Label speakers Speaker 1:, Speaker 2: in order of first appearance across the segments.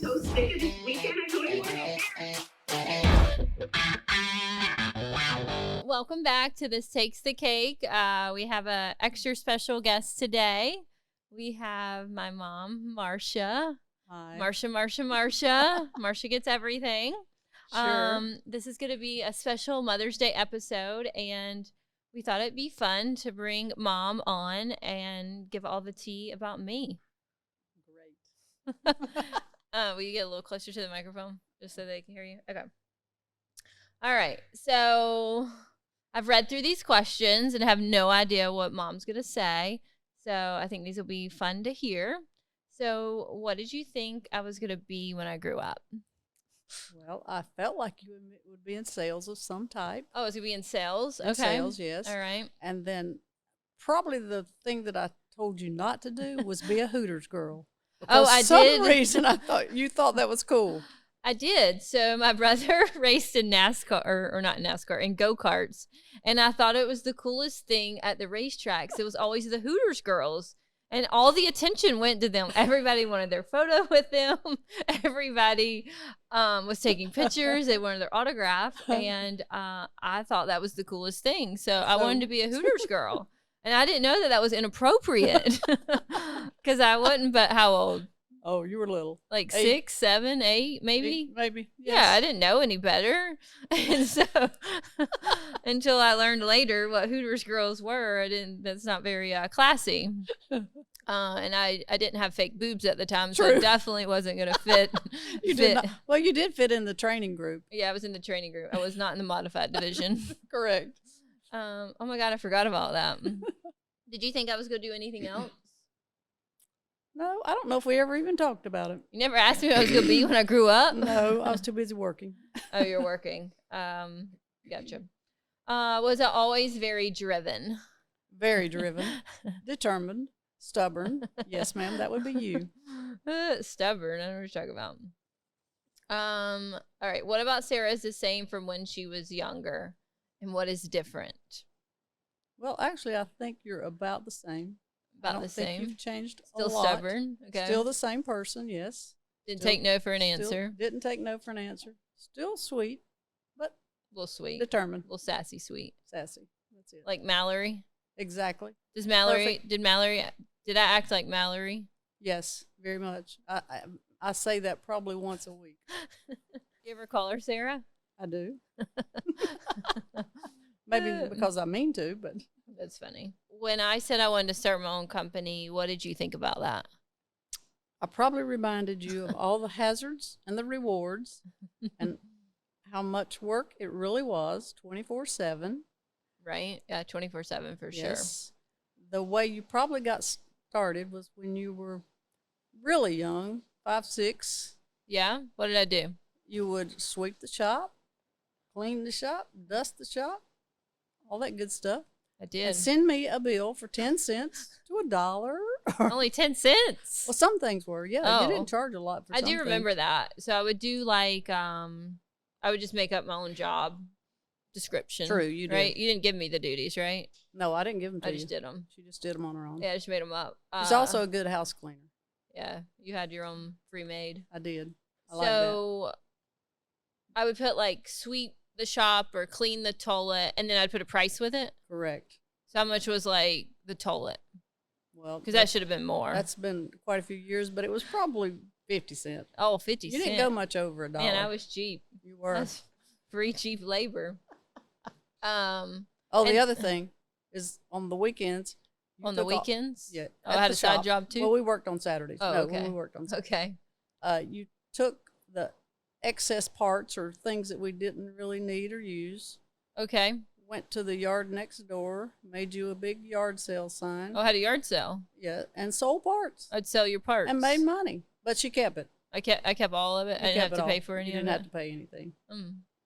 Speaker 1: so sick of this weekend. I don't even want to.
Speaker 2: Welcome back to This Takes the Cake. We have a extra special guest today. We have my mom, Marsha.
Speaker 3: Hi.
Speaker 2: Marsha. Marsha gets everything.
Speaker 3: Sure.
Speaker 2: This is going to be a special Mother's Day episode, and we thought it'd be fun to bring Mom on and give all the tea about me.
Speaker 3: Great.
Speaker 2: Will you get a little closer to the microphone just so they can hear you? Okay. All right. So I've read through these questions and have no idea what Mom's going to say. So I think these will be fun to hear. So what did you think I was going to be when I grew up?
Speaker 3: Well, I felt like you would be in sales of some type.
Speaker 2: Oh, it's going to be in sales?
Speaker 3: In
Speaker 2: Okay.
Speaker 3: sales, yes.
Speaker 2: All right.
Speaker 3: And then probably the thing that I told you not to do was be a Hooters girl.
Speaker 2: Oh,
Speaker 3: For
Speaker 2: I
Speaker 3: some
Speaker 2: did.
Speaker 3: reason I thought you thought that was cool.
Speaker 2: I did. So my brother raced in NASCAR, or not NASCAR, in go-karts. And I thought it was the coolest thing at the racetracks. It was always the Hooters girls. And all the attention went to them. Everybody wanted their photo with them. Everybody was taking pictures. They wanted their autograph. And I thought that was the coolest thing. So I wanted to be a Hooters girl. And I didn't know that that was inappropriate. Because I wasn't, but how old?
Speaker 3: Oh, you were little.
Speaker 2: Like
Speaker 3: 8.
Speaker 2: 6, 7, 8, maybe?
Speaker 3: Maybe. Yes.
Speaker 2: Yeah, I didn't know any better. And so until I learned later what Hooters girls were, that's not very classy. And I didn't have fake boobs at the time, so
Speaker 3: True.
Speaker 2: it definitely wasn't going to fit.
Speaker 3: Did not. Well, you did fit in the training group.
Speaker 2: Yeah, I was in the training group. I was not in the modified division.
Speaker 3: Correct.
Speaker 2: Oh my God, I forgot about that. Did you think I was going to do anything else?
Speaker 3: No, I don't know if we ever even talked about it.
Speaker 2: You never asked me what I was going to be when I grew up?
Speaker 3: No, I was too busy working.
Speaker 2: Oh, you're working. Gotcha. Was I always very driven?
Speaker 3: Very driven, determined, stubborn. Yes, ma'am, that would be you.
Speaker 2: Stubborn. I don't know what you're talking about. All right. What about Sarah is the same from when she was younger? And what is different?
Speaker 3: Well, actually, I think you're about the same. I don't think you've changed
Speaker 2: Still
Speaker 3: a lot.
Speaker 2: Stubborn. Okay.
Speaker 3: Still the same person, yes.
Speaker 2: Didn't take no for an answer.
Speaker 3: Didn't take no for an answer. Still sweet, but
Speaker 2: A little sweet.
Speaker 3: determined.
Speaker 2: A little sassy sweet.
Speaker 3: Sassy. That's it.
Speaker 2: Like Mallory.
Speaker 3: Exactly.
Speaker 2: Did I act like Mallory?
Speaker 3: Yes, very much. I say that probably once a week.
Speaker 2: You ever call her Sarah?
Speaker 3: I do. Maybe because I mean to, but.
Speaker 2: That's funny. When I said I wanted to start my own company, what did you think about that?
Speaker 3: I probably reminded you of all the hazards and the rewards and how much work it really was 24/7.
Speaker 2: Right? Yeah, 24/7 for
Speaker 3: Yes. The way you probably got started was when you were really young, 5, 6.
Speaker 2: Yeah? What did I do?
Speaker 3: You would sweep the shop, clean the shop, dust the shop, all that good stuff.
Speaker 2: I did.
Speaker 3: And send me a bill for 10 cents to $1.
Speaker 2: Only 10 cents.
Speaker 3: Well, some things were, yeah.
Speaker 2: Oh.
Speaker 3: You didn't charge a lot for
Speaker 2: I
Speaker 3: some
Speaker 2: do remember
Speaker 3: things.
Speaker 2: that. So I would do like, I would just make up my own job description.
Speaker 3: True, you did.
Speaker 2: Right? You didn't give me the duties, right?
Speaker 3: No, I didn't give them to
Speaker 2: I
Speaker 3: you.
Speaker 2: just did them.
Speaker 3: She just did them on her own.
Speaker 2: Yeah, I just made them up.
Speaker 3: She's also a good house cleaner.
Speaker 2: Yeah, you had your own pre-made.
Speaker 3: I did. I like that.
Speaker 2: So I would put like sweep the shop or clean the toilet, and then I'd put a price with it.
Speaker 3: Correct.
Speaker 2: So how much was like the toilet?
Speaker 3: Well,
Speaker 2: Because that should have been more.
Speaker 3: That's been quite a few years, but it was probably 50 cents.
Speaker 2: Oh, 50
Speaker 3: You
Speaker 2: cents.
Speaker 3: didn't go much over $1.
Speaker 2: Man, I was cheap.
Speaker 3: You were.
Speaker 2: That's free cheap labor.
Speaker 3: The
Speaker 2: and-
Speaker 3: other thing is on the weekends. you
Speaker 2: On the
Speaker 3: took all-
Speaker 2: weekends?
Speaker 3: Yeah.
Speaker 2: Oh,
Speaker 3: at
Speaker 2: I had
Speaker 3: the
Speaker 2: a side
Speaker 3: shop.
Speaker 2: job too?
Speaker 3: Well, we worked on Saturdays.
Speaker 2: Oh,
Speaker 3: no,
Speaker 2: okay.
Speaker 3: when we worked on Saturdays.
Speaker 2: Okay.
Speaker 3: You took the excess parts or things that we didn't really need or use,
Speaker 2: Okay.
Speaker 3: went to the yard next door, made you a big yard sale sign.
Speaker 2: Oh, I had a yard sale.
Speaker 3: Yeah, and sold parts
Speaker 2: I'd sell your parts.
Speaker 3: and made money. But she kept it.
Speaker 2: I kept all of it. I
Speaker 3: You
Speaker 2: didn't have
Speaker 3: kept
Speaker 2: to
Speaker 3: it
Speaker 2: pay
Speaker 3: all.
Speaker 2: for any
Speaker 3: You
Speaker 2: of
Speaker 3: didn't
Speaker 2: it.
Speaker 3: have to pay anything.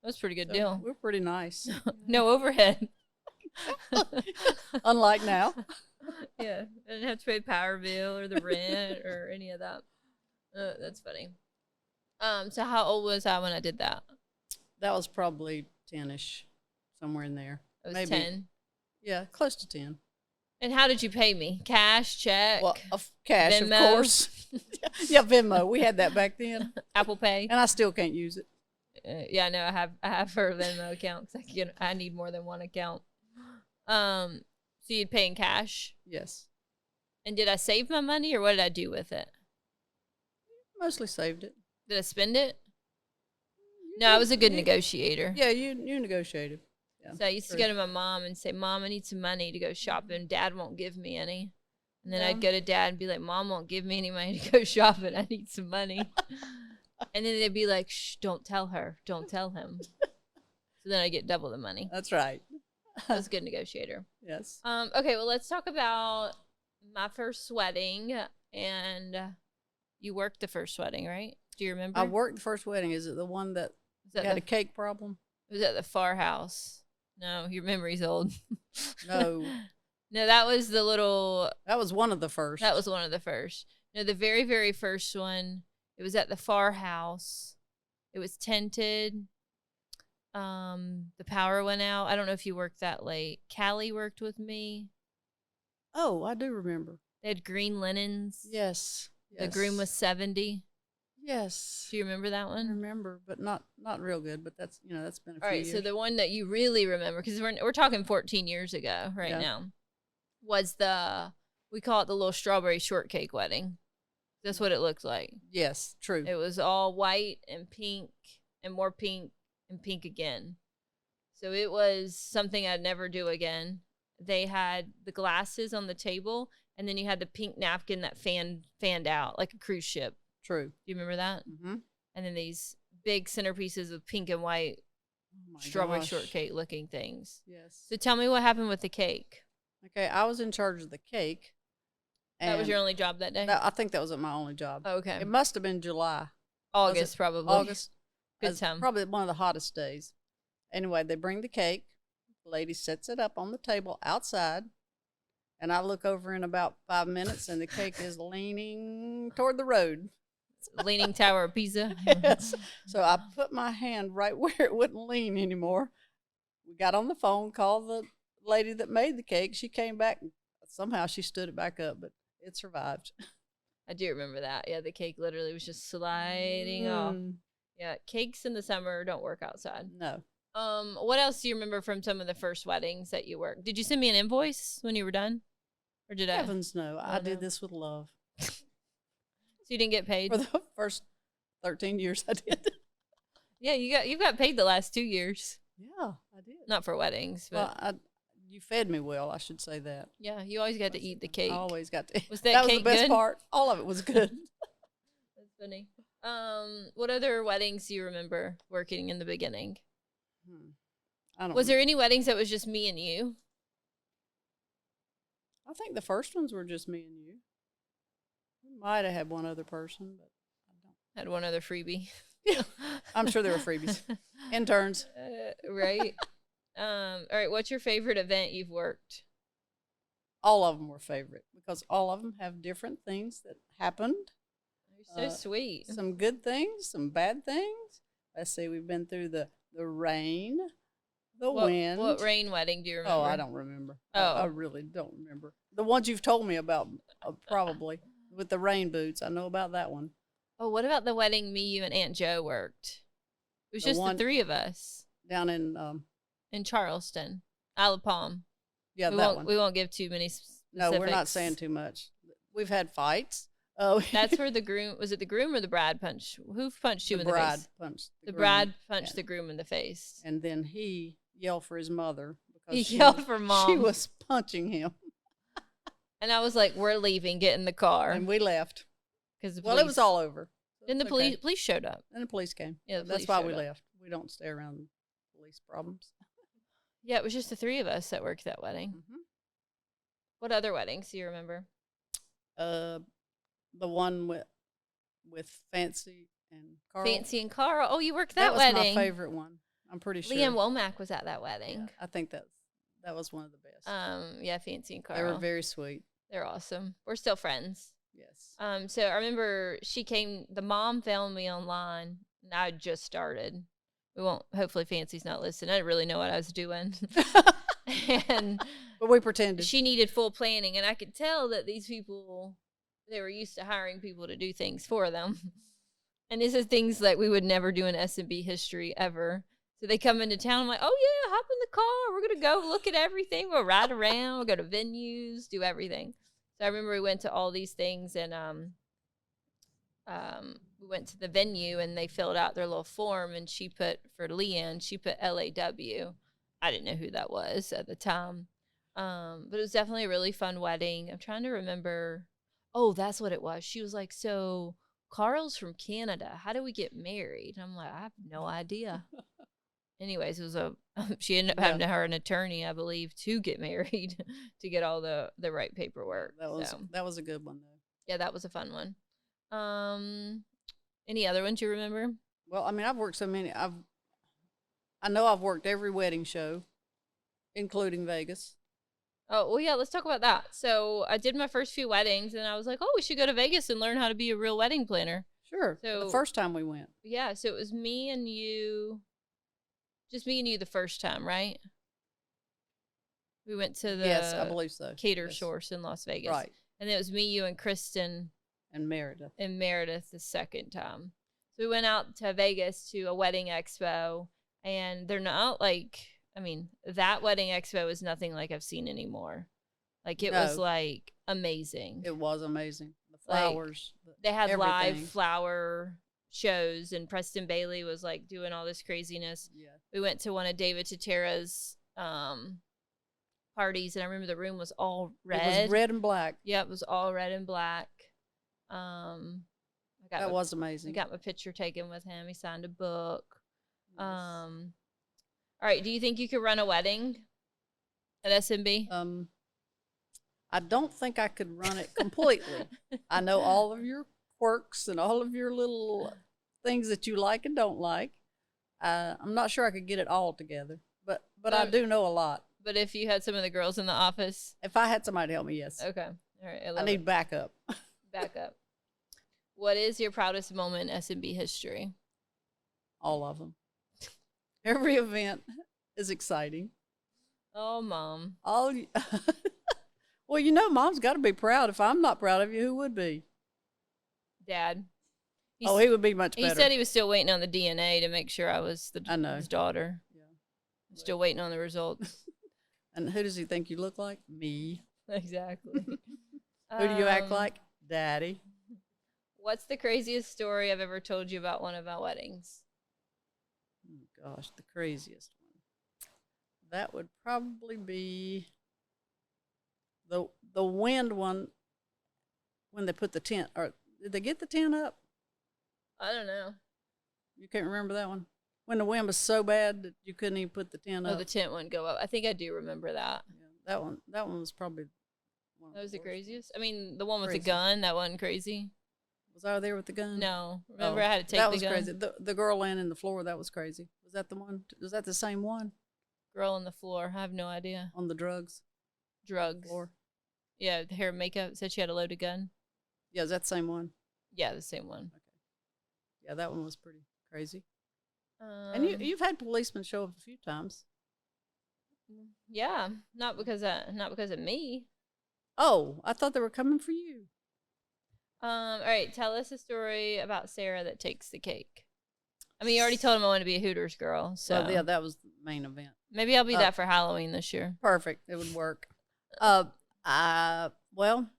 Speaker 2: That's a pretty good
Speaker 3: So
Speaker 2: deal.
Speaker 3: we're pretty nice.
Speaker 2: No overhead.
Speaker 3: Unlike now.
Speaker 2: Yeah. I didn't have to pay the power bill or the rent or any of that. That's funny. So how old was I when I did that?
Speaker 3: That was probably 10-ish, somewhere in there.
Speaker 2: I was
Speaker 3: Maybe.
Speaker 2: 10.
Speaker 3: Yeah, close to 10.
Speaker 2: And how did you pay me? Cash, check,
Speaker 3: Well, cash,
Speaker 2: Venmo?
Speaker 3: of course. Yeah, Venmo. We had that back then,
Speaker 2: Apple Pay?
Speaker 3: and I still can't use it.
Speaker 2: Yeah, no, I have her Venmo account 'cause I need more than one account. So you'd pay in cash?
Speaker 3: Yes,
Speaker 2: And did I save my money or what did I do with it?
Speaker 3: mostly saved it.
Speaker 2: Did I spend it? No, I was a good negotiator.
Speaker 3: Yeah, you negotiated. Yeah,
Speaker 2: So I used to
Speaker 3: true.
Speaker 2: go to my mom and say, Mom, I need some money to go shopping. Dad won't give me any. And then
Speaker 3: Yeah.
Speaker 2: I'd go to Dad and be like, Mom won't give me any money to go shopping. I need some money. And then they'd be like, shh, don't tell her. Don't tell him. So then I get double the money.
Speaker 3: That's right.
Speaker 2: I was a good negotiator.
Speaker 3: Yes.
Speaker 2: Okay, well, let's talk about my first wedding. And you worked the first wedding, right? Do you remember?
Speaker 3: I worked the first wedding. Is it the one that
Speaker 2: Was that
Speaker 3: had
Speaker 2: the-
Speaker 3: a cake problem?
Speaker 2: It was at the Far House. No, your memory's old.
Speaker 3: No.
Speaker 2: No, that was the little.
Speaker 3: That was one of the first.
Speaker 2: That was one of the first. No, the very, very first one. It was at the Far House. It was tinted. The power went out. I don't know if you worked that late. Callie worked with me.
Speaker 3: Oh, I do remember.
Speaker 2: They had green linens.
Speaker 3: Yes.
Speaker 2: The groom was 70.
Speaker 3: Yes.
Speaker 2: Do you remember that
Speaker 3: I
Speaker 2: one?
Speaker 3: remember, but not real good. But that's that's been a few
Speaker 2: All right,
Speaker 3: years.
Speaker 2: so the one that you really remember, because we're talking 14 years ago right
Speaker 3: Yeah.
Speaker 2: now, was we call it the little strawberry shortcake wedding. That's what it looked like.
Speaker 3: Yes, true.
Speaker 2: It was all white and pink and more pink and pink again. So it was something I'd never do again. They had the glasses on the table, and then you had the pink napkin that fanned out like a cruise ship.
Speaker 3: True.
Speaker 2: Do you remember that?
Speaker 3: Mm-hmm.
Speaker 2: And then these big centerpieces of pink and white
Speaker 3: Oh my
Speaker 2: strawberry
Speaker 3: gosh.
Speaker 2: shortcake looking things.
Speaker 3: Yes.
Speaker 2: So tell me what happened with the cake.
Speaker 3: Okay, I was in charge of the cake.
Speaker 2: That was
Speaker 3: and
Speaker 2: your only job that day?
Speaker 3: I think that was my only job.
Speaker 2: Okay.
Speaker 3: It must have been July.
Speaker 2: August, probably.
Speaker 3: August.
Speaker 2: Good
Speaker 3: As
Speaker 2: time.
Speaker 3: Probably one of the hottest days. Anyway, they bring the cake. The lady sets it up on the table outside. And I look over in about 5 minutes, and the cake is leaning toward the road.
Speaker 2: Leaning Tower of Pisa.
Speaker 3: Yes. So I put my hand right where it wouldn't lean anymore. We got on the phone, called the lady that made the cake. She came back. Somehow she stood it back up, but it survived.
Speaker 2: I do remember that. Yeah, the cake literally was just sliding off.
Speaker 3: Mm,
Speaker 2: Yeah, cakes in the summer don't work outside.
Speaker 3: no.
Speaker 2: What else do you remember from some of the first weddings that you worked? Did you send me an invoice when you were done? Or did I?
Speaker 3: Heavens no. I
Speaker 2: no.
Speaker 3: did this with love.
Speaker 2: So you didn't get paid?
Speaker 3: For the first 13 years I did.
Speaker 2: Yeah, you got paid the last 2 years.
Speaker 3: Yeah, I did.
Speaker 2: Not for weddings, but
Speaker 3: Well, you fed me well, I should say that.
Speaker 2: yeah, you always got to eat the cake.
Speaker 3: I always got to.
Speaker 2: Was that
Speaker 3: was
Speaker 2: cake
Speaker 3: the best
Speaker 2: good?
Speaker 3: part. All of it was good.
Speaker 2: That's funny. What other weddings do you remember working in the beginning?
Speaker 3: I don't
Speaker 2: Was
Speaker 3: know.
Speaker 2: there any weddings that was just me and you?
Speaker 3: I think the first ones were just me and you. We might have had one other person, but I don't.
Speaker 2: Had one other freebie.
Speaker 3: I'm sure there were freebies. Interns.
Speaker 2: Right. All right. What's your favorite event you've worked?
Speaker 3: All of them were favorite because all of them have different things that happened.
Speaker 2: You're so sweet.
Speaker 3: Some good things, some bad things. Let's see, we've been through the rain, the wind.
Speaker 2: What rain wedding do you remember?
Speaker 3: Oh, I don't remember.
Speaker 2: Oh.
Speaker 3: I really don't remember. The ones you've told me about, probably, with the rain boots. I know about that one.
Speaker 2: Oh, what about the wedding me, you, and Aunt Joe worked? It was
Speaker 3: The
Speaker 2: just
Speaker 3: one-
Speaker 2: the three of us
Speaker 3: Down
Speaker 2: in Charleston, Isle of Palm.
Speaker 3: yeah,
Speaker 2: we
Speaker 3: that
Speaker 2: won't,
Speaker 3: one.
Speaker 2: We won't give too many specifics.
Speaker 3: No, we're not saying too much. We've had fights. Oh,
Speaker 2: That's where the groom, was it the groom or the bride punch? Who punched you
Speaker 3: the
Speaker 2: in the
Speaker 3: bride
Speaker 2: face?
Speaker 3: punched
Speaker 2: The
Speaker 3: groom.
Speaker 2: bride punched
Speaker 3: Yeah.
Speaker 2: the groom in the face.
Speaker 3: And then he yelled for his mother. Because
Speaker 2: He
Speaker 3: she
Speaker 2: yelled
Speaker 3: was-
Speaker 2: for mom.
Speaker 3: She was punching him.
Speaker 2: And I was like, we're leaving, get in the car.
Speaker 3: And we left.
Speaker 2: Because
Speaker 3: Well, it was all over.
Speaker 2: Then the
Speaker 3: It's okay.
Speaker 2: police showed up.
Speaker 3: Then the police came.
Speaker 2: Yeah, the
Speaker 3: That's
Speaker 2: police
Speaker 3: why
Speaker 2: showed
Speaker 3: we
Speaker 2: up.
Speaker 3: left. We don't stay around police problems.
Speaker 2: Yeah, it was just the three of us that worked that wedding.
Speaker 3: Mm-hmm.
Speaker 2: What other weddings do you remember?
Speaker 3: The one with Fancy and Carl.
Speaker 2: Fancy and Carl. Oh, you worked
Speaker 3: That
Speaker 2: that,
Speaker 3: was
Speaker 2: wedding.
Speaker 3: my favorite one. I'm pretty sure.
Speaker 2: Liam Womack was at that wedding.
Speaker 3: Yeah, I think that was one of the best.
Speaker 2: Yeah, Fancy and Carl.
Speaker 3: They were very sweet.
Speaker 2: They're awesome. We're still friends.
Speaker 3: Yes.
Speaker 2: So I remember she came. The mom found me online, and I had just started. We won't. Hopefully, Fancy's not listening. I didn't really know what I was doing. And
Speaker 3: But we pretended.
Speaker 2: she needed full planning, and I could tell that these people, they were used to hiring people to do things for them. And this is things that we would never do in S&B history ever. So they come into town, I'm like, oh yeah, hop in the car. We're going to go look at everything. We'll ride around. We'll go to venues, do everything. So I remember we went to all these things, and we went to the venue, and they filled out their little form, and she put, for Leanne, she put LAW. I didn't know who that was at the time. But it was definitely a really fun wedding. I'm trying to remember. Oh, that's what it was. She was like, so Carl's from Canada. How do we get married? And I'm like, I have no idea. Anyways, it was she ended up having to hire an attorney, I believe, to get married, to get all the right paperwork.
Speaker 3: That was a good one, though.
Speaker 2: Yeah, that was a fun one. Any other ones you remember?
Speaker 3: Well, I mean, I've worked so many. I know I've worked every wedding show, including Vegas.
Speaker 2: Oh, well, yeah, let's talk about that. So I did my first few weddings, and I was like, oh, we should go to Vegas and learn how to be a real wedding planner.
Speaker 3: Sure.
Speaker 2: So
Speaker 3: the first time we went.
Speaker 2: Yeah, so it was me and you, just me and you the first time, right? We went to the
Speaker 3: Yes, I believe so.
Speaker 2: Cater Source in Las Vegas.
Speaker 3: Right.
Speaker 2: And it was me, you, and Kristen.
Speaker 3: And Meredith.
Speaker 2: And Meredith the second time. So we went out to Vegas to a wedding expo, and they're not like, I mean, that wedding expo is nothing like I've seen anymore. Like, it was like amazing.
Speaker 3: It was amazing. The flowers.
Speaker 2: Like, they had
Speaker 3: everything.
Speaker 2: live flower shows, and Preston Bailey was like doing all this craziness.
Speaker 3: Yeah.
Speaker 2: We went to one of David Tatera's parties, and I remember the room was all red.
Speaker 3: It was red and black.
Speaker 2: Yeah, it was all red and black.
Speaker 3: That was amazing.
Speaker 2: I got my picture taken with him. He signed a book.
Speaker 3: Yes.
Speaker 2: All right. Do you think you could run a wedding at SMB?
Speaker 3: I don't think I could run it completely. I know all of your quirks and all of your little things that you like and don't like. I'm not sure I could get it all together, but I do know a lot.
Speaker 2: But if you had some of the girls in the office,
Speaker 3: if I had somebody to help me, yes.
Speaker 2: Okay. All right.
Speaker 3: I need backup.
Speaker 2: Backup. What is your proudest moment in SMB history?
Speaker 3: All of them. Every event is exciting.
Speaker 2: Oh, Mom.
Speaker 3: Well, you know, Mom's got to be proud. If I'm not proud of you, who would be?
Speaker 2: Dad.
Speaker 3: He would be much better.
Speaker 2: He said he was still waiting on the DNA to make sure I was his daughter.
Speaker 3: Yeah.
Speaker 2: Still waiting on the results.
Speaker 3: And who does he think you look like? Me.
Speaker 2: Exactly.
Speaker 3: Who do you act like? Daddy.
Speaker 2: What's the craziest story I've ever told you about one of my weddings?
Speaker 3: Oh, gosh, the craziest one. That would probably be the wind one when they put the tent. Or did they get the tent up?
Speaker 2: I don't know.
Speaker 3: You can't remember that one? When the wind was so bad that you couldn't even put the tent up.
Speaker 2: Oh, the tent wouldn't go up. I think I do remember that.
Speaker 3: Yeah, that one was probably one of
Speaker 2: That was the
Speaker 3: worst.
Speaker 2: craziest? I mean, the one with
Speaker 3: Crazy.
Speaker 2: the gun, that wasn't crazy.
Speaker 3: Was I there with the gun?
Speaker 2: No. Remember I had to take
Speaker 3: that
Speaker 2: the
Speaker 3: was
Speaker 2: gun?
Speaker 3: crazy. The girl laying in the floor, that was crazy. Was that the one? Was that the same one?
Speaker 2: Girl on the floor. I have no idea.
Speaker 3: On the drugs?
Speaker 2: Drugs.
Speaker 3: Floor?
Speaker 2: Yeah, the hair and makeup. Said she had a loaded gun.
Speaker 3: Yeah, is that the same one?
Speaker 2: Yeah, the same one.
Speaker 3: Okay. Yeah, that one was pretty crazy. And you've had policemen show up a few times.
Speaker 2: Yeah, not because of me.
Speaker 3: Oh, I thought they were coming for you.
Speaker 2: All right, tell us a story about Sarah that takes the cake. I mean, you already told him I want to be a Hooters girl, so
Speaker 3: Well, yeah, that was the main event.
Speaker 2: maybe I'll be that for Halloween this year.
Speaker 3: Perfect. It would work. Well,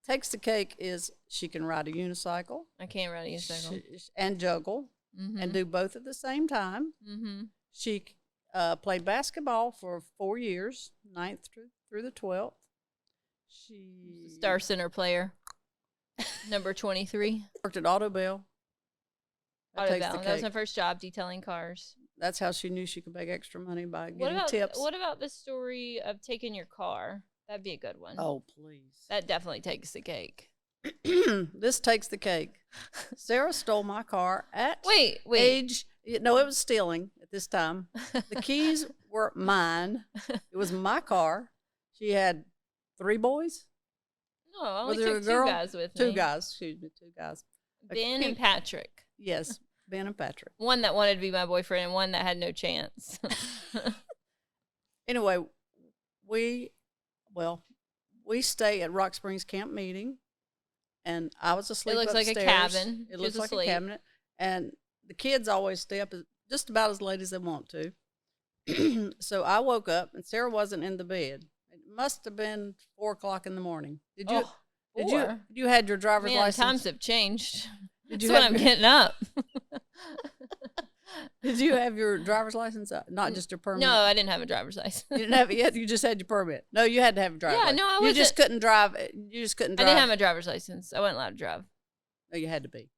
Speaker 3: takes the cake is she can ride a unicycle.
Speaker 2: I can't ride a unicycle.
Speaker 3: And juggle
Speaker 2: Mm-hmm.
Speaker 3: and do both at the same time.
Speaker 2: Mm-hmm.
Speaker 3: She played basketball for 4 years, 9th through the 12th. She
Speaker 2: Star Center player, number 23.
Speaker 3: worked at Auto Bell.
Speaker 2: That was my first job, detailing cars.
Speaker 3: That's how she knew she could make extra money by getting tips.
Speaker 2: What about the story of taking your car? That'd be a good one.
Speaker 3: Oh, please.
Speaker 2: That definitely takes the cake.
Speaker 3: This takes the cake. Sarah stole my car at
Speaker 2: Wait.
Speaker 3: age. No, it was stealing at this time. The keys were mine. It was my car. She had 3 boys.
Speaker 2: No, I only
Speaker 3: Was there
Speaker 2: took
Speaker 3: a
Speaker 2: 2
Speaker 3: girl?
Speaker 2: guys with me.
Speaker 3: 2 guys. Excuse me, 2 guys.
Speaker 2: Ben and Patrick.
Speaker 3: Yes, Ben and Patrick.
Speaker 2: One that wanted to be my boyfriend and one that had no chance.
Speaker 3: Anyway, we stay at Rock Springs Camp Meeting, and I was asleep
Speaker 2: looks like a
Speaker 3: upstairs.
Speaker 2: cabin.
Speaker 3: It
Speaker 2: She
Speaker 3: looks
Speaker 2: was
Speaker 3: like
Speaker 2: asleep.
Speaker 3: a cabinet, and the kids always stay up just about as late as they want to. So I woke up, and Sarah wasn't in the bed. It must have been 4:00 in the morning. Did you?
Speaker 2: Oh,
Speaker 3: Did
Speaker 2: four?
Speaker 3: you had your driver's
Speaker 2: Man,
Speaker 3: license?
Speaker 2: times have changed.
Speaker 3: Did
Speaker 2: That's
Speaker 3: you
Speaker 2: when
Speaker 3: have
Speaker 2: I'm
Speaker 3: your-
Speaker 2: getting up.
Speaker 3: Did you have your driver's license? Not just your permit.
Speaker 2: No, I didn't have a driver's license.
Speaker 3: You didn't have it yet. You just had your permit. No, you had to have a driver's
Speaker 2: Yeah,
Speaker 3: license.
Speaker 2: no, I
Speaker 3: You just
Speaker 2: wasn't-
Speaker 3: couldn't drive. You just couldn't
Speaker 2: I
Speaker 3: drive.
Speaker 2: didn't have my driver's license. I wasn't allowed to drive.
Speaker 3: No, you had to be.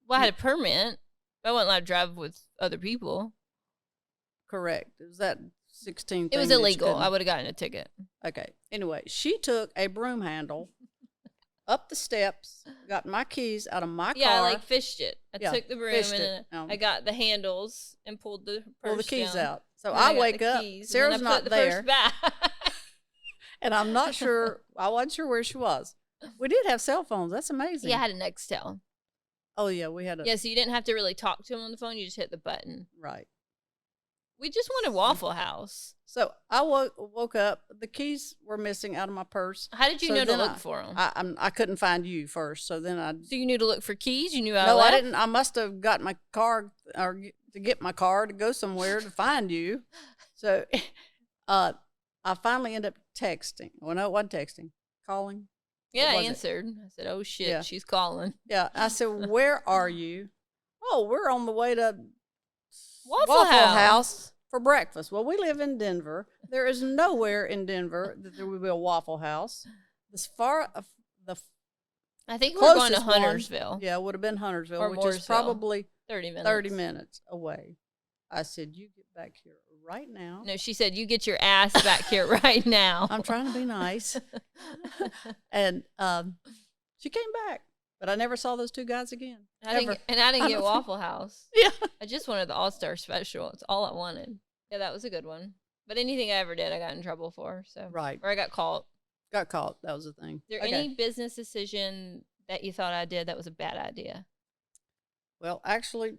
Speaker 2: Well, I had a permit, but I wasn't allowed to drive with other people.
Speaker 3: Correct. It was that 16
Speaker 2: It was
Speaker 3: thing that you
Speaker 2: illegal.
Speaker 3: couldn't-
Speaker 2: I would have gotten a ticket.
Speaker 3: Okay. Anyway, she took a broom handle up the steps, got my keys out of my
Speaker 2: Yeah, I
Speaker 3: car,
Speaker 2: like fished it. I
Speaker 3: Yeah,
Speaker 2: took the broom
Speaker 3: fished
Speaker 2: and
Speaker 3: it.
Speaker 2: I got the handles and pulled the
Speaker 3: pull the
Speaker 2: purse
Speaker 3: keys
Speaker 2: down.
Speaker 3: out. So
Speaker 2: And then
Speaker 3: I
Speaker 2: got
Speaker 3: wake
Speaker 2: the
Speaker 3: up.
Speaker 2: keys, and
Speaker 3: Sarah's
Speaker 2: then I
Speaker 3: not
Speaker 2: put the
Speaker 3: there,
Speaker 2: purse back.
Speaker 3: and I'm not sure. I wasn't sure where she was. We did have cell phones. That's amazing.
Speaker 2: Yeah, I had a Nextel.
Speaker 3: Oh yeah, we had a
Speaker 2: Yeah, so you didn't have to really talk to him on the phone. You just hit the button.
Speaker 3: right.
Speaker 2: We just wanted Waffle House.
Speaker 3: So I woke up. The keys were missing out of my purse.
Speaker 2: How did you
Speaker 3: So
Speaker 2: know to
Speaker 3: then
Speaker 2: look for them?
Speaker 3: I couldn't find you first, so then I.
Speaker 2: So you knew to look for keys? You knew I
Speaker 3: No, I
Speaker 2: left?
Speaker 3: didn't. I must have got my car to get my car to go somewhere to find you. So, I finally ended up texting. Well, no, it wasn't texting. Calling.
Speaker 2: Yeah, I
Speaker 3: was it?
Speaker 2: answered. I said, "Oh shit,
Speaker 3: Yeah.
Speaker 2: she's calling."
Speaker 3: Yeah, I said, "Where are you?" Oh, we're on the way to
Speaker 2: Waffle House.
Speaker 3: for breakfast. Well, we live in Denver. There is nowhere in Denver that there would be a Waffle House. As far the
Speaker 2: I think we're going to
Speaker 3: closest one,
Speaker 2: Huntersville.
Speaker 3: yeah, would have been Huntersville,
Speaker 2: Or
Speaker 3: which is
Speaker 2: Mooresville.
Speaker 3: probably
Speaker 2: 30 minutes.
Speaker 3: 30 minutes away. I said, "You get back here right now."
Speaker 2: No, she said, "You get your ass back here right now."
Speaker 3: I'm trying to be nice. And she came back, but I never saw those two guys again.
Speaker 2: I didn't,
Speaker 3: Ever.
Speaker 2: and I didn't
Speaker 3: I
Speaker 2: get
Speaker 3: don't-
Speaker 2: Waffle House.
Speaker 3: Yeah.
Speaker 2: I just wanted the All-Star Special. It's all I wanted. Yeah, that was a good one. But anything I ever did, I got in trouble for. So
Speaker 3: Right.
Speaker 2: or I got caught.
Speaker 3: Got caught. That was the thing.
Speaker 2: Is there
Speaker 3: Okay.
Speaker 2: any business decision that you thought I did that was a bad idea?
Speaker 3: Well, actually,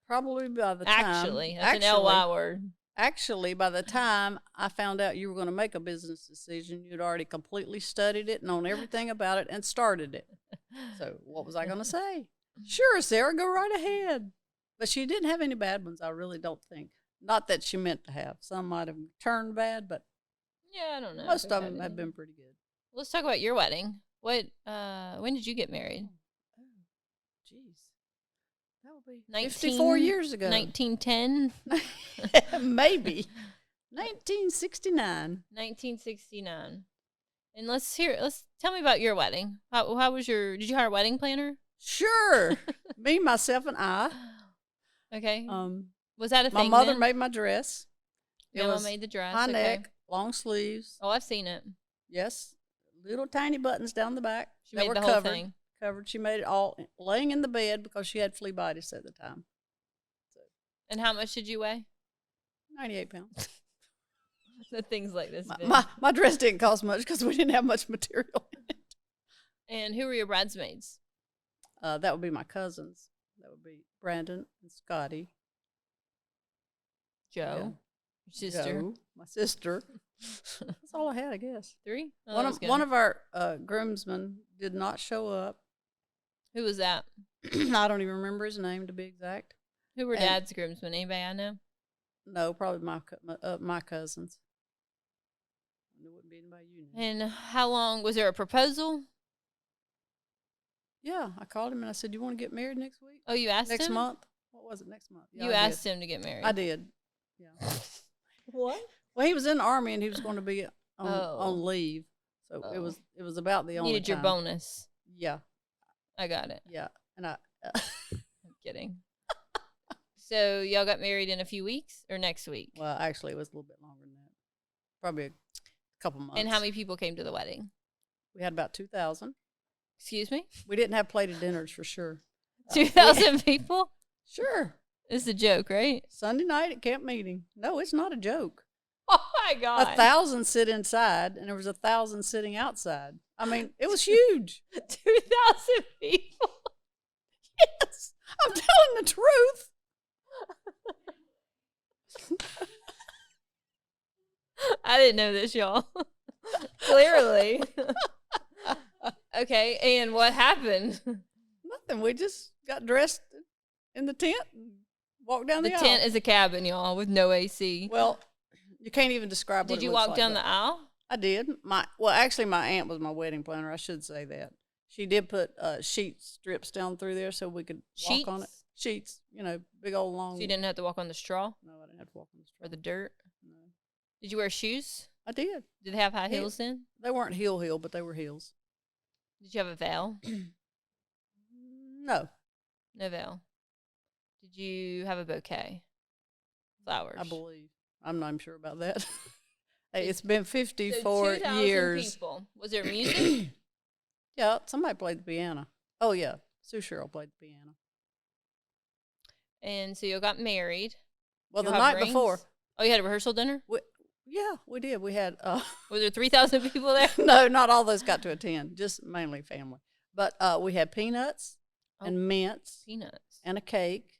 Speaker 3: probably by the time.
Speaker 2: Actually, that's an LY word.
Speaker 3: Actually, by the time I found out you were going to make a business decision, you'd already completely studied it, known everything about it, and started it. So what was I going to say? Sure, Sarah, go right ahead. But she didn't have any bad ones, I really don't think. Not that she meant to have. Some might have turned bad, but
Speaker 2: Yeah, I don't know.
Speaker 3: most
Speaker 2: if
Speaker 3: of
Speaker 2: I've
Speaker 3: them
Speaker 2: had
Speaker 3: have
Speaker 2: any.
Speaker 3: been pretty good.
Speaker 2: Let's talk about your wedding. When did you get married?
Speaker 3: Oh, jeez. That would be
Speaker 2: 19
Speaker 3: 54 years ago.
Speaker 2: 1910,
Speaker 3: Maybe. 1969.
Speaker 2: 1969. And let's tell me about your wedding. How was did you hire a wedding planner?
Speaker 3: Sure. Me, myself, and I.
Speaker 2: Okay. Was that a
Speaker 3: My
Speaker 2: thing?
Speaker 3: mother
Speaker 2: then?
Speaker 3: made my dress. It
Speaker 2: Grandma
Speaker 3: was
Speaker 2: made the dress.
Speaker 3: high
Speaker 2: okay.
Speaker 3: neck, long sleeves.
Speaker 2: Oh, I've seen it.
Speaker 3: Yes. Little tiny buttons down the back.
Speaker 2: She
Speaker 3: that
Speaker 2: made
Speaker 3: were
Speaker 2: the whole
Speaker 3: covered.
Speaker 2: thing.
Speaker 3: Covered. She made it all laying in the bed because she had phlebitis at the time.
Speaker 2: And how much did you weigh?
Speaker 3: 98 pounds.
Speaker 2: The things like this. big.
Speaker 3: My dress didn't cost much because we didn't have much material in it.
Speaker 2: And who were your bridesmaids?
Speaker 3: That would be my cousins. That would be Brandon and Scotty.
Speaker 2: Joe, your sister.
Speaker 3: Joe, my sister. That's all I had, I guess.
Speaker 2: 3? Oh,
Speaker 3: One
Speaker 2: that was
Speaker 3: of
Speaker 2: good.
Speaker 3: one of our groomsmen did not show up.
Speaker 2: Who was that?
Speaker 3: I don't even remember his name to be exact.
Speaker 2: Who were
Speaker 3: And-
Speaker 2: Dad's groomsmen? Anybody I know?
Speaker 3: No, probably my cousins. It wouldn't be anybody you knew.
Speaker 2: And how long was there a proposal?
Speaker 3: Yeah, I called him and I said, "You want to get married next week?
Speaker 2: Oh, you asked
Speaker 3: Next
Speaker 2: him.
Speaker 3: month? What was it? Next month? Yeah,
Speaker 2: You
Speaker 3: I
Speaker 2: asked
Speaker 3: did.
Speaker 2: him to get married.
Speaker 3: I did. Yeah.
Speaker 2: What?
Speaker 3: Well, he was in the army and he was going to be
Speaker 2: Oh.
Speaker 3: on leave, so
Speaker 2: Oh.
Speaker 3: it was about the only
Speaker 2: Needed your
Speaker 3: time.
Speaker 2: bonus.
Speaker 3: Yeah,
Speaker 2: I got it.
Speaker 3: yeah, and I.
Speaker 2: I'm kidding. So y'all got married in a few weeks or next week?
Speaker 3: Well, actually, it was a little bit longer than that. Probably a couple months.
Speaker 2: And how many people came to the wedding?
Speaker 3: We had about 2,000.
Speaker 2: Excuse me?
Speaker 3: We didn't have plated dinners for sure.
Speaker 2: 2,000 people?
Speaker 3: Sure.
Speaker 2: It's a joke, right?
Speaker 3: Sunday night at camp meeting. No, it's not a joke.
Speaker 2: Oh my God.
Speaker 3: 1,000 sit inside, and there was 1,000 sitting outside. I mean, it was huge.
Speaker 2: 2,000 people.
Speaker 3: Yes, I'm telling the truth.
Speaker 2: I didn't know this, y'all. Clearly. Okay, and what happened?
Speaker 3: Nothing. We just got dressed in the tent and walked down
Speaker 2: The
Speaker 3: the aisle.
Speaker 2: tent is a cabin, y'all, with no AC.
Speaker 3: Well, you can't even describe what
Speaker 2: Did
Speaker 3: it
Speaker 2: you
Speaker 3: looks
Speaker 2: walk
Speaker 3: like,
Speaker 2: down
Speaker 3: but
Speaker 2: the aisle?
Speaker 3: I did. Actually, my aunt was my wedding planner. I should say that. She did put sheet strips down through there so we could walk on it. Sheets, big old long.
Speaker 2: So you didn't have to walk on the straw
Speaker 3: No, I didn't have to walk on the straw.
Speaker 2: or the dirt?
Speaker 3: No.
Speaker 2: Did you wear shoes?
Speaker 3: I did.
Speaker 2: Did they have high heels then?
Speaker 3: They weren't heel, but they were heels.
Speaker 2: Did you have a veil?
Speaker 3: No,
Speaker 2: No veil. Did you have a bouquet? Flowers.
Speaker 3: I believe. I'm not even sure about that. Hey, it's been 54
Speaker 2: 2,000
Speaker 3: years.
Speaker 2: people. Was there music?
Speaker 3: Yeah, somebody played the piano. Oh, yeah. Sue Cheryl played the piano.
Speaker 2: And so you got married.
Speaker 3: Well,
Speaker 2: You
Speaker 3: the
Speaker 2: have
Speaker 3: night
Speaker 2: rings?
Speaker 3: before.
Speaker 2: Oh, you had a rehearsal dinner?
Speaker 3: Yeah, we did. We had,
Speaker 2: Was there 3,000 people there?
Speaker 3: no, not all those got to attend, just mainly family. But we had peanuts
Speaker 2: Oh.
Speaker 3: and mints
Speaker 2: Peanuts.
Speaker 3: and a cake.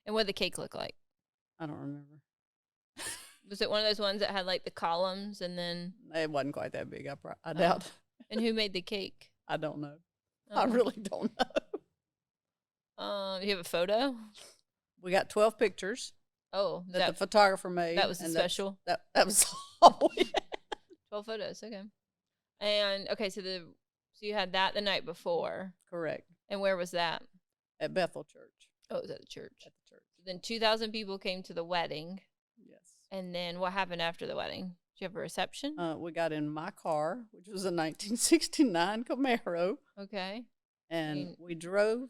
Speaker 2: And what did the cake look like?
Speaker 3: I don't remember.
Speaker 2: Was it one of those ones that had like the columns and then?
Speaker 3: It wasn't quite that big. I doubt.
Speaker 2: And who made the cake?
Speaker 3: I don't know. I
Speaker 2: Oh.
Speaker 3: really don't know.
Speaker 2: Do you have a photo?
Speaker 3: We got 12 pictures
Speaker 2: Oh,
Speaker 3: that the photographer made.
Speaker 2: that was the
Speaker 3: and
Speaker 2: special?
Speaker 3: That was all we had.
Speaker 2: 12 photos. Okay. And okay, so you had that the night before.
Speaker 3: Correct.
Speaker 2: And where was that?
Speaker 3: At Bethel Church.
Speaker 2: Oh, it was at the church.
Speaker 3: At the church.
Speaker 2: Then 2,000 people came to the wedding.
Speaker 3: Yes.
Speaker 2: And then what happened after the wedding? Did you have a reception?
Speaker 3: We got in my car, which was a 1969 Camaro,
Speaker 2: Okay.
Speaker 3: and we drove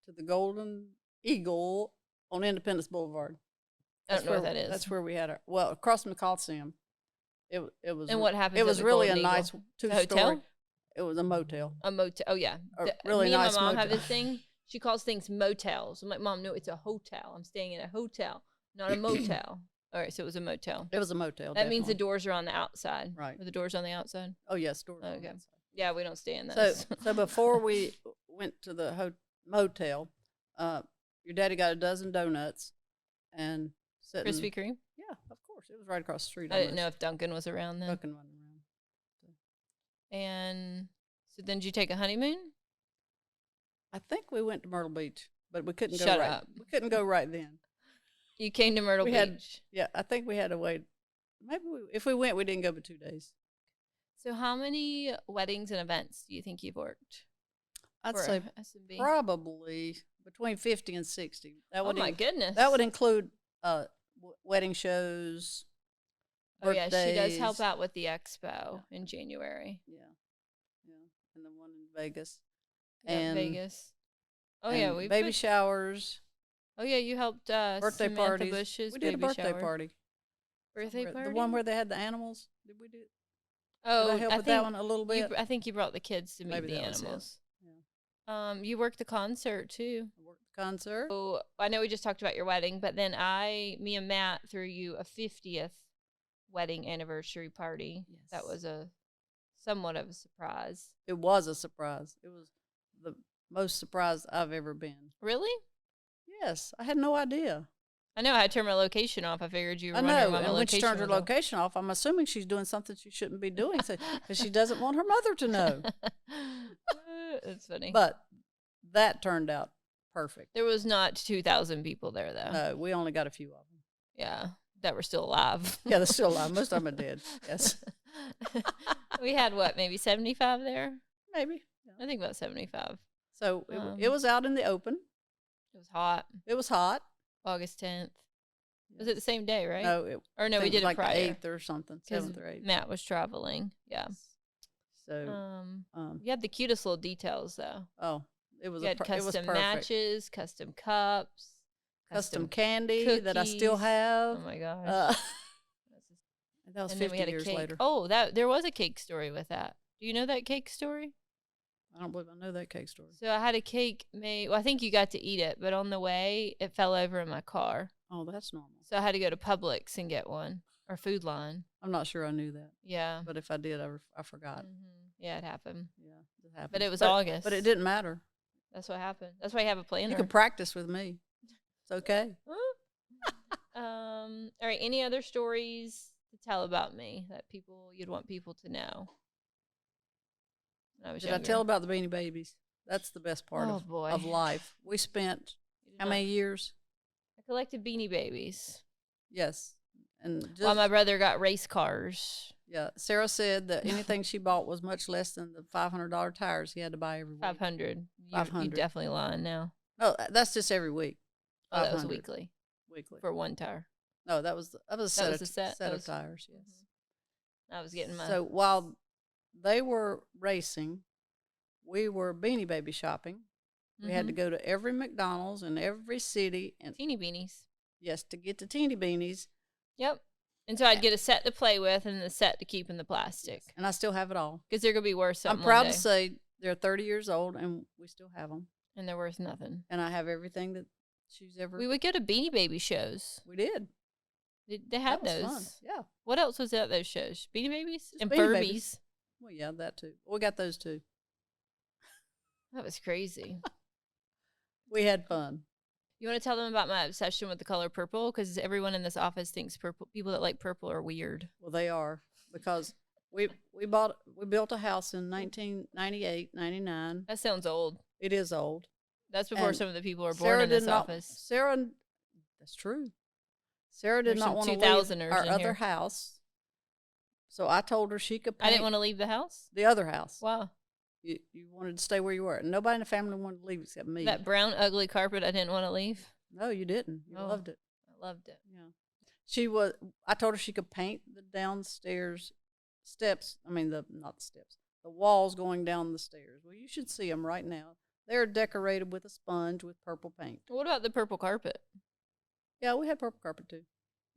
Speaker 3: to the Golden Eagle on Independence Boulevard.
Speaker 2: I don't know what that is.
Speaker 3: That's where we had across from the Coliseum. It was.
Speaker 2: And what happened?
Speaker 3: It was really a nice
Speaker 2: A
Speaker 3: two-story.
Speaker 2: hotel?
Speaker 3: It was a motel.
Speaker 2: A motel. Oh yeah.
Speaker 3: Really
Speaker 2: Me
Speaker 3: nice
Speaker 2: and my mom have
Speaker 3: motel.
Speaker 2: this thing. She calls things motels. I'm like, Mom, no, it's a hotel. I'm staying in a hotel, not a motel. All right, so it was a motel.
Speaker 3: It was a motel.
Speaker 2: That means the
Speaker 3: definitely.
Speaker 2: doors are on the outside.
Speaker 3: Right.
Speaker 2: Are the doors on the outside?
Speaker 3: Oh yes, doors. on the
Speaker 2: Okay.
Speaker 3: outside.
Speaker 2: Yeah, we don't stay in
Speaker 3: So,
Speaker 2: those.
Speaker 3: so before we went to the motel, your daddy got a dozen donuts and sitting.
Speaker 2: Krispy Kreme?
Speaker 3: Yeah, of course. It was right across the street.
Speaker 2: I didn't know if Duncan was around then.
Speaker 3: Duncan wasn't around.
Speaker 2: And so then did you take a honeymoon?
Speaker 3: I think we went to Myrtle Beach, but we couldn't go
Speaker 2: Shut
Speaker 3: right.
Speaker 2: up.
Speaker 3: We couldn't go right then.
Speaker 2: You came to Myrtle
Speaker 3: We
Speaker 2: Beach.
Speaker 3: had- Yeah, I think we had to wait. Maybe if we went, we didn't go but 2 days.
Speaker 2: So how many weddings and events do you think you've worked?
Speaker 3: I'd
Speaker 2: for
Speaker 3: say
Speaker 2: S&B?
Speaker 3: probably between 50 and 60. That
Speaker 2: Oh
Speaker 3: would
Speaker 2: my goodness.
Speaker 3: That would include wedding shows.
Speaker 2: Oh yeah, she does help
Speaker 3: birthdays.
Speaker 2: out with the expo in January.
Speaker 3: Yeah, yeah, and the one in Vegas.
Speaker 2: Yeah,
Speaker 3: And
Speaker 2: Vegas. Oh yeah,
Speaker 3: and
Speaker 2: we
Speaker 3: baby showers,
Speaker 2: Oh yeah, you helped
Speaker 3: birthday
Speaker 2: Samantha
Speaker 3: parties.
Speaker 2: Bush's
Speaker 3: We did a
Speaker 2: baby
Speaker 3: birthday
Speaker 2: shower.
Speaker 3: party.
Speaker 2: Birthday
Speaker 3: Where-
Speaker 2: party.
Speaker 3: The one where they had the animals. Did we do?
Speaker 2: oh,
Speaker 3: Did I help with that one a little
Speaker 2: you,
Speaker 3: bit?
Speaker 2: I think you brought the kids to meet
Speaker 3: Maybe
Speaker 2: the
Speaker 3: that was it.
Speaker 2: animals.
Speaker 3: Yeah.
Speaker 2: You worked the concert too.
Speaker 3: I worked the concert.
Speaker 2: So I know we just talked about your wedding, but then me and Matt threw you a 50th wedding anniversary party. That
Speaker 3: Yes.
Speaker 2: was a somewhat of a surprise.
Speaker 3: It was a surprise. It was the most surprised I've ever been.
Speaker 2: Really?
Speaker 3: Yes, I had no idea.
Speaker 2: I know I had to turn my location off. I figured you were
Speaker 3: I
Speaker 2: wondering
Speaker 3: know.
Speaker 2: why my
Speaker 3: And when she
Speaker 2: location
Speaker 3: turned her
Speaker 2: was off.
Speaker 3: location off, I'm assuming she's doing something she shouldn't be doing because she doesn't want her mother to know.
Speaker 2: That's funny.
Speaker 3: But that turned out perfect.
Speaker 2: There was not 2,000 people there, though.
Speaker 3: No, we only got a few of them.
Speaker 2: Yeah, that were still alive.
Speaker 3: Yeah, they're still alive. Most of them are dead. Yes,
Speaker 2: We had what, maybe 75 there?
Speaker 3: maybe.
Speaker 2: I think about 75.
Speaker 3: So
Speaker 2: Um,
Speaker 3: it was out in the open.
Speaker 2: It was hot.
Speaker 3: It was hot.
Speaker 2: August 10th. Was it the same day, right?
Speaker 3: No, it,
Speaker 2: Or no,
Speaker 3: I
Speaker 2: we
Speaker 3: think
Speaker 2: did
Speaker 3: was
Speaker 2: it
Speaker 3: like
Speaker 2: prior.
Speaker 3: the 8th or something,
Speaker 2: 'cause
Speaker 3: 7th or 8th.
Speaker 2: Matt was traveling. Yeah.
Speaker 3: So,
Speaker 2: You had the cutest little details, though.
Speaker 3: oh, it was
Speaker 2: You had
Speaker 3: it was
Speaker 2: custom
Speaker 3: perfect.
Speaker 2: matches, custom cups,
Speaker 3: Custom candy that I still
Speaker 2: cookies.
Speaker 3: have.
Speaker 2: Oh my gosh.
Speaker 3: And that was
Speaker 2: and then we
Speaker 3: 50
Speaker 2: had a
Speaker 3: years
Speaker 2: cake.
Speaker 3: later.
Speaker 2: Oh, there was a cake story with that. Do you know that cake story?
Speaker 3: I don't believe I know that cake story.
Speaker 2: So I had a cake made. Well, I think you got to eat it, but on the way, it fell over in my car.
Speaker 3: Oh, that's normal.
Speaker 2: So I had to go to Publix and get one, or Food Line.
Speaker 3: I'm not sure I knew that,
Speaker 2: Yeah.
Speaker 3: but if I did, I forgot.
Speaker 2: Yeah, it happened.
Speaker 3: Yeah, it happened.
Speaker 2: But it was August.
Speaker 3: But it didn't matter.
Speaker 2: That's what happened. That's why you have a planner.
Speaker 3: You can practice with me. It's okay.
Speaker 2: All right. Any other stories to tell about me that you'd want people to know. When I was
Speaker 3: Did I
Speaker 2: younger.
Speaker 3: tell about the Beanie Babies? That's the best part
Speaker 2: Oh, boy.
Speaker 3: of life. We spent
Speaker 2: You did
Speaker 3: how
Speaker 2: not-
Speaker 3: many years?
Speaker 2: I collected Beanie Babies.
Speaker 3: Yes. And just,
Speaker 2: While my brother got race cars.
Speaker 3: yeah, Sarah said that anything she bought was much less than the $500 tires he had to buy every week.
Speaker 2: 500. You
Speaker 3: 500.
Speaker 2: definitely lying now.
Speaker 3: No, that's just every week.
Speaker 2: Oh, that was
Speaker 3: 500
Speaker 2: weekly
Speaker 3: Weekly.
Speaker 2: for one tire.
Speaker 3: No, that was a set,
Speaker 2: was the set? That
Speaker 3: of
Speaker 2: was-
Speaker 3: tires. Yes.
Speaker 2: I was getting my.
Speaker 3: So while they were racing, we were Beanie Baby shopping. We had to go to every McDonald's in every city, and
Speaker 2: teeny beanies.
Speaker 3: yes, to get the teeny beanies.
Speaker 2: Yep. And so I'd get a set to play with and a set to keep in the plastic
Speaker 3: And I still have it all.
Speaker 2: because they're gonna be worth something.
Speaker 3: I'm proud
Speaker 2: one
Speaker 3: to
Speaker 2: day.
Speaker 3: say they're 30 years old, and we still have them.
Speaker 2: And they're worth nothing.
Speaker 3: And I have everything that she's ever.
Speaker 2: We would go to Beanie Baby shows.
Speaker 3: We did.
Speaker 2: They had
Speaker 3: That was
Speaker 2: those.
Speaker 3: fun. Yeah.
Speaker 2: What else was at those shows? Beanie Babies
Speaker 3: Just
Speaker 2: and
Speaker 3: Beanie
Speaker 2: Furbies.
Speaker 3: Babies. Well, yeah, that too. We got those too.
Speaker 2: That was crazy.
Speaker 3: We had fun.
Speaker 2: You want to tell them about my obsession with the color purple? Because everyone in this office thinks people that like purple are weird.
Speaker 3: Well, they are, because we built a house in 1998, 99.
Speaker 2: That sounds old.
Speaker 3: It is old.
Speaker 2: That's before
Speaker 3: And
Speaker 2: some of the people were born
Speaker 3: Sarah
Speaker 2: in
Speaker 3: did
Speaker 2: this
Speaker 3: not.
Speaker 2: office.
Speaker 3: Sarah, that's true. Sarah did
Speaker 2: There's
Speaker 3: not
Speaker 2: some
Speaker 3: want to leave
Speaker 2: 2000ers
Speaker 3: our
Speaker 2: in
Speaker 3: other
Speaker 2: here.
Speaker 3: house, so I told her she could paint
Speaker 2: I didn't want to leave the house.
Speaker 3: the other house.
Speaker 2: Wow.
Speaker 3: You wanted to stay where you were. And nobody in the family wanted to leave except me.
Speaker 2: That brown, ugly carpet I didn't want to leave.
Speaker 3: No, you didn't. You
Speaker 2: Oh.
Speaker 3: loved it.
Speaker 2: I loved it.
Speaker 3: Yeah. I told her she could paint the downstairs steps. I mean, not the steps, the walls going down the stairs. Well, you should see them right now. They're decorated with a sponge with purple paint.
Speaker 2: What about the purple carpet?
Speaker 3: Yeah, we had purple carpet too.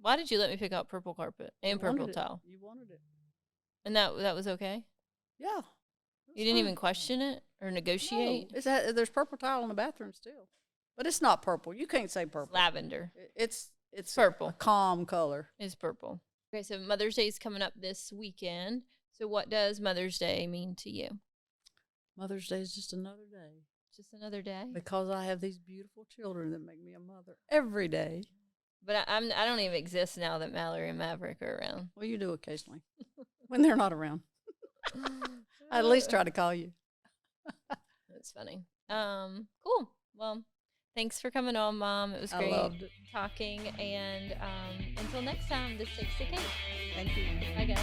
Speaker 2: Why did you let me pick out purple carpet and
Speaker 3: You
Speaker 2: purple
Speaker 3: wanted it.
Speaker 2: tile?
Speaker 3: You wanted it.
Speaker 2: And that was okay?
Speaker 3: Yeah.
Speaker 2: You didn't even question it or negotiate?
Speaker 3: No, there's purple tile in the bathroom still, but it's not purple. You can't say
Speaker 2: It's
Speaker 3: purple.
Speaker 2: lavender.
Speaker 3: It's
Speaker 2: Purple.
Speaker 3: a calm color.
Speaker 2: It's purple. Okay, so Mother's Day is coming up this weekend. So what does Mother's Day mean to you?
Speaker 3: Mother's Day is just another day
Speaker 2: Just another day?
Speaker 3: because I have these beautiful children that make me a mother every day.
Speaker 2: But I don't even exist now that Mallory and Maverick are around.
Speaker 3: Well, you do occasionally when they're not around. I at least try to call you.
Speaker 2: That's funny. Cool. Well, thanks for coming on, Mom. It was
Speaker 3: I
Speaker 2: great
Speaker 3: loved it.
Speaker 2: talking. And until next time, this takes the cake.
Speaker 3: Thank you.
Speaker 2: Bye, guys.